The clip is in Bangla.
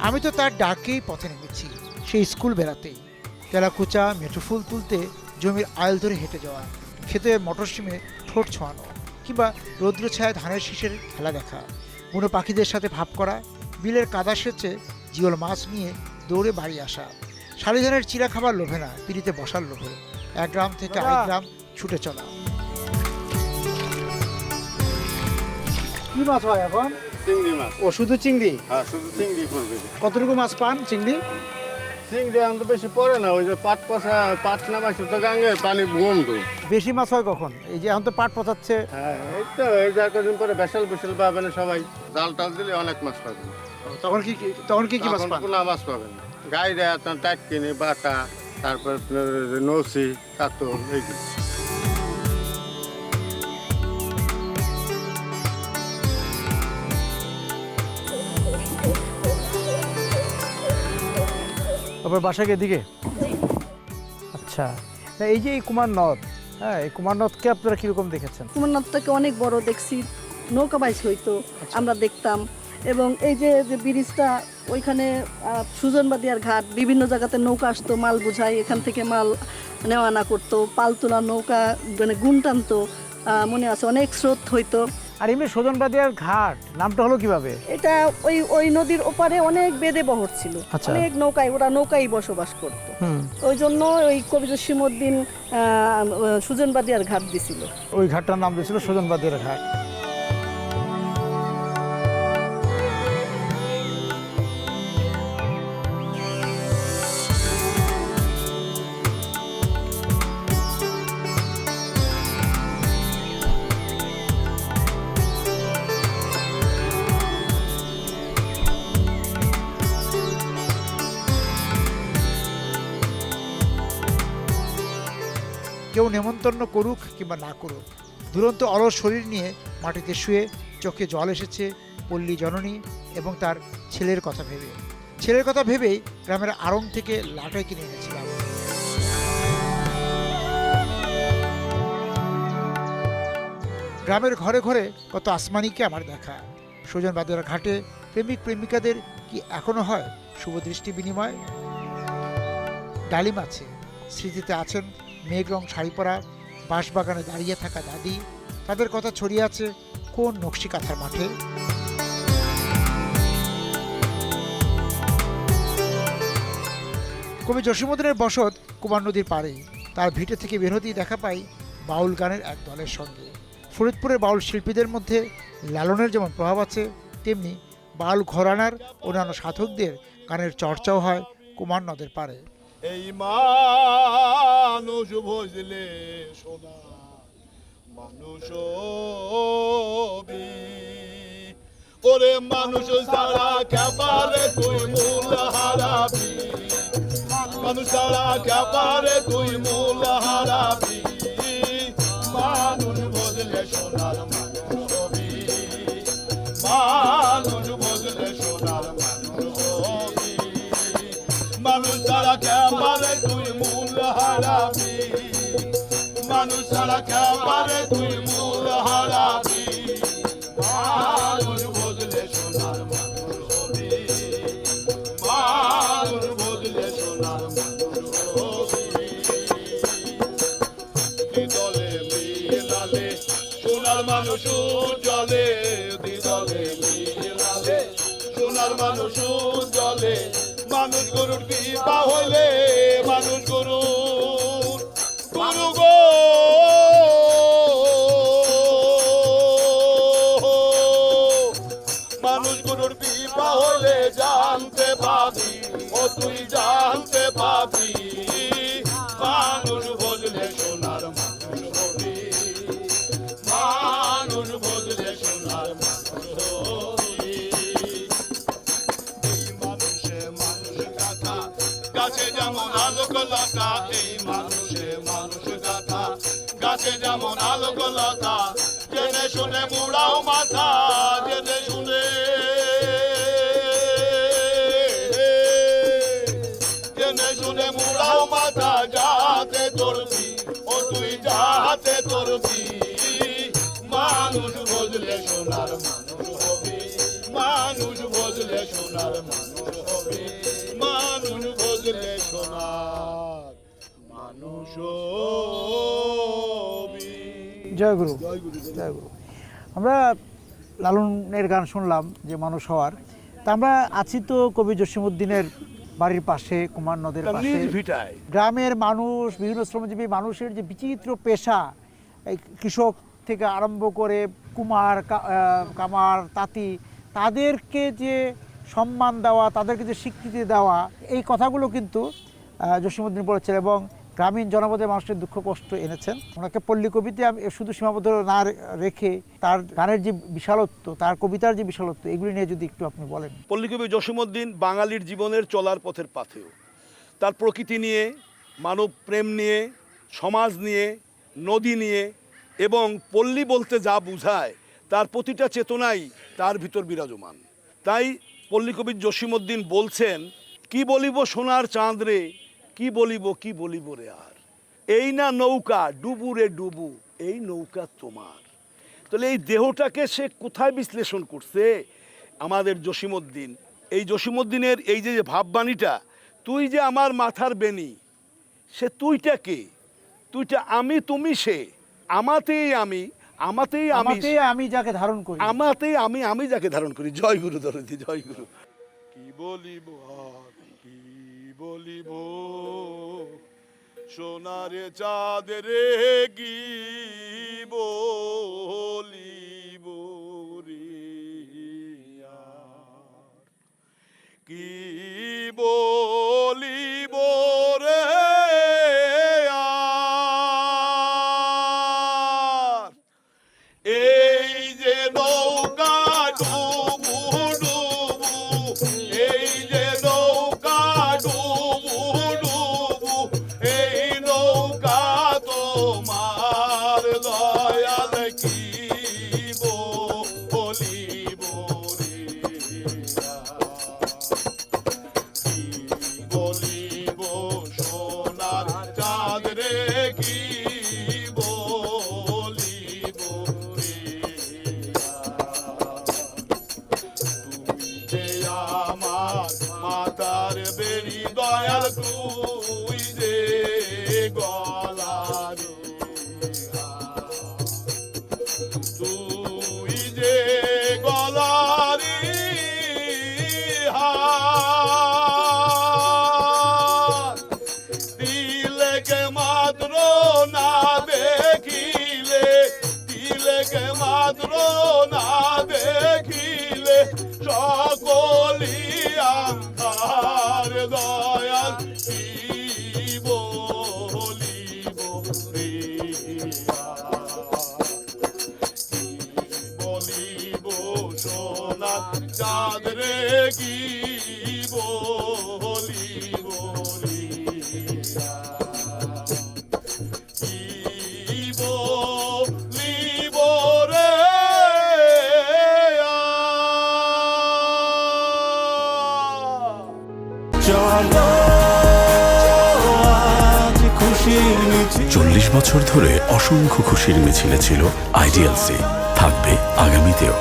আমি তো তার ডাকেই পথে নেমেছি, সেই স্কুল বেড়াতেই। তেলাকুচা মেঠো ফুল তুলতে জমির আইল ধরে হেঁটে যাওয়া, খেতে মটরশুমে ঠোঁট ছোঁয়ানো, কিংবা রৌদ্র ছায়া ধানের শীষের খেলা দেখা, বুনো পাখিদের সাথে ভাব করা, বিলের কাদা সেচে জিওল মাছ নিয়ে দৌড়ে বাড়ি আসা, শালিধানের চিরা খাবার লোভে না, পিড়িতে বসার লোভে এক গ্রাম থেকে আরেক গ্রাম ছুটে চলা। কি মাছ হয় এখন? চিংড়ি মাছ। ও শুধু চিংড়ি? হ্যাঁ, শুধু চিংড়ি পড়বে। কতটুকু মাছ পান চিংড়ি? চিংড়ি এখন তো বেশি পড়ে না, ওই যে পাট পচা পাট নামাইছে তো গাঙ্গে পানি বন্ধ। বেশি মাছ হয় কখন? এই যে এখন তো পাট পচাচ্ছে। হ্যাঁ, এই তো এই যে কদিন পরে বেসাল বেসাল পাবেন সবাই, জাল টাল দিলে অনেক মাছ পাবেন। তখন কি মাছ পান? পোনা মাছ পাবেন, গাইরে আপনার টাটকিনি বাটা, তারপর নসি কাতল এইগুলো। তারপর বাসাকে দিকে। আচ্ছা, এই যে এই কুমার নদ, হ্যাঁ, এই কুমার নদকে আপনারা কিরকম দেখেছেন? কুমার নদটাকে অনেক বড় দেখছি, নৌকা বাইচ হইতো, আমরা দেখতাম। এবং এই যে ব্রিজটা ওইখানে সুজনবাদিয়ার ঘাট, বিভিন্ন জায়গাতে নৌকা আসতো, মাল বোঝাই, এখান থেকে মাল নেওয়া আনা করতো, পাল তোলা নৌকা, মানে গুণ টানতো, মনে আছে অনেক স্রোত হইতো। আর এমনি সুজনবাদিয়ার ঘাট নামটা হলো কিভাবে? এটা ওই নদীর ওপারে অনেক বেদে বহর ছিল, আচ্ছা। অনেক নৌকায়, ওরা নৌকায় বসবাস করতো। ওই জন্য ওই কবি জসিমউদ্দিন সুজনবাদিয়ার ঘাট দিছিল। ওই ঘাটটার নাম দিয়েছিল সুজনবাদিয়ার ঘাট। কেউ নেমন্তন্ন করুক কিংবা না করুক, দুরন্ত অলস শরীর নিয়ে মাটিতে শুয়ে চোখে জল এসেছে পল্লী জননী এবং তার ছেলের কথা ভেবে। ছেলের কথা ভেবেই গ্রামের আড়ং থেকে লাটাই কিনে এনেছিলাম। গ্রামের ঘরে ঘরে কত আসমানিকে আমার দেখা। সুজনবাদিয়ার ঘাটে প্রেমিক প্রেমিকাদের কি এখনো হয় শুভ দৃষ্টি বিনিময়? ডালিম আছে, স্মৃতিতে আছেন মেঘ রং শাড়ি পরা, বাঁশবাগানে দাঁড়িয়ে থাকা দাদি, তাদের কথা ছড়িয়ে আছে কোন নকশি কাঁথার মাঠে। কবি জসিমউদ্দিনের বসত কুমার নদীর পাড়ে। তার ভিটে থেকে বের হতেই দেখা পাই বাউল গানের এক দলের সঙ্গে। ফরিদপুরের বাউল শিল্পীদের মধ্যে লালনের যেমন প্রভাব আছে, তেমনি বাউল ঘরানার অন্যান্য সাধকদের গানের চর্চাও হয় কুমার নদের পাড়ে। এই মানুষ বুঝলে শোনা মানুষ ওরে মানুষ ছাড়া কেবারে তুই মূল হারাবি, মানুষ ছাড়া কেবারে তুই মূল হারাবি, মানুষ বুঝলে সোনার মানুষ হবি, মানুষ বুঝলে সোনার মানুষ হবি, মানুষ ছাড়া কেবারে তুই মূল হারাবি, মানুষ ছাড়া কেবারে তুই মূল হারাবি, মানুষ বুঝলে সোনার মানুষ হবি, মানুষ বুঝলে সোনার মানুষ হবি। দিদলে মিলালে সোনার মানুষ জলে, দিদলে মিলালে সোনার মানুষ জলে, মানুষ গরুর বিবাহ হইলে মানুষ গরুর গরু গো মানুষ গরুর বিবাহ হইলে জানতে পাবি, ও তুই জানতে পাবি, মানুষ বুঝলে সোনার মানুষ হবি, মানুষ বুঝলে সোনার মানুষ হবি। গাছে যেমন আলোক লতা, এই মানুষে মানুষ গাথা, গাছে যেমন আলোক লতা, জেনে শুনে মুড়াও মাথা, জেনে শুনে জেনে শুনে মুড়াও মাথা, যাতে তোরবি, ও তুই যাতে তোরবি, মানুষ বুঝলে সোনার মানুষ হবি, মানুষ বুঝলে সোনার মানুষ হবি। ছবি। জয় গুরু, জয় গুরু। আমরা লালনের গান শুনলাম যে মানুষ হওয়ার। তা আমরা আছি তো কবি জসিমউদ্দিনের বাড়ির পাশে, কুমার নদের তার পাশে। নিজ ভিটায় গ্রামের মানুষ, বিভিন্ন শ্রমজীবী মানুষের যে বিচিত্র পেশা, এই কৃষক থেকে আরম্ভ করে কুমার, কামার, তাঁতি, তাদেরকে যে সম্মান দেওয়া, তাদেরকে যে স্বীকৃতি দেওয়া, এই কথাগুলো কিন্তু জসিমউদ্দিন বলেছেন এবং গ্রামীণ জনপদের মানুষের দুঃখ কষ্ট এনেছেন। ওনাকে পল্লী কবিতে আমি শুধু সীমাবদ্ধ না রেখে তার গানের যে বিশালত্ব, তার কবিতার যে বিশালত্ব, এগুলি নিয়ে যদি একটু আপনি বলেন। পল্লীকবি জসিমউদ্দিন বাঙালির জীবনের চলার পথের পাথেয়। তার প্রকৃতি নিয়ে, মানব প্রেম নিয়ে, সমাজ নিয়ে, নদী নিয়ে এবং পল্লী বলতে যা বোঝায় তার প্রতিটা চেতনাই তার ভিতর বিরাজমান। তাই পল্লীকবি জসিমউদ্দিন বলছেন, কি বলিব সোনার চাঁদ রে, কি বলিব রে আর, এই না নৌকা ডুবু রে ডুবু, এই নৌকা তোমার। তাহলে এই দেহটাকে সে কোথায় বিশ্লেষণ করছে আমাদের জসিমউদ্দিন? এই জসিমউদ্দিনের এই যে ভাববাণীটা, তুই যে আমার মাথার বেনি, সে তুইটা কে? তুইটা আমি, তুমি সে, আমাতেই আমি, আমাতেই আমি, আমি যাকে ধারণ করি, আমাতেই আমি, আমি যাকে ধারণ করি। জয় গুরু দরদি, জয় গুরু। কি বলিব আর কি বলিব, সোনারে চাঁদ রে কি বলিব রে আর, কি বলিব রে আর, এই যে নৌকা ডুবু ডুবু, এই যে নৌকা ডুবু ডুবু, এই নৌকা তোমার দয়াল, কি বলিব রে আর, কি বলিব সোনার চাঁদ রে, কি বলিব রে আর, তুই যে আমার মাতার বেরি দয়াল, তুই যে গলার হার, তুই যে গলারি হার, তিলকে মাত্র না দেখিলে, তিলকে মাত্র না দেখিলে, সকলি আন্ধার দয়াল, কি বলিব রে আর, কি বলিব সোনার চাঁদ রে, কি বলিব রে আর, কি বলিব রে আর। চলো আজ খুশির মিছিল। 40 বছর ধরে অসংখ্য খুশির মিছিলে ছিল আইডিয়ালসি, থাকবে আগামীতেও।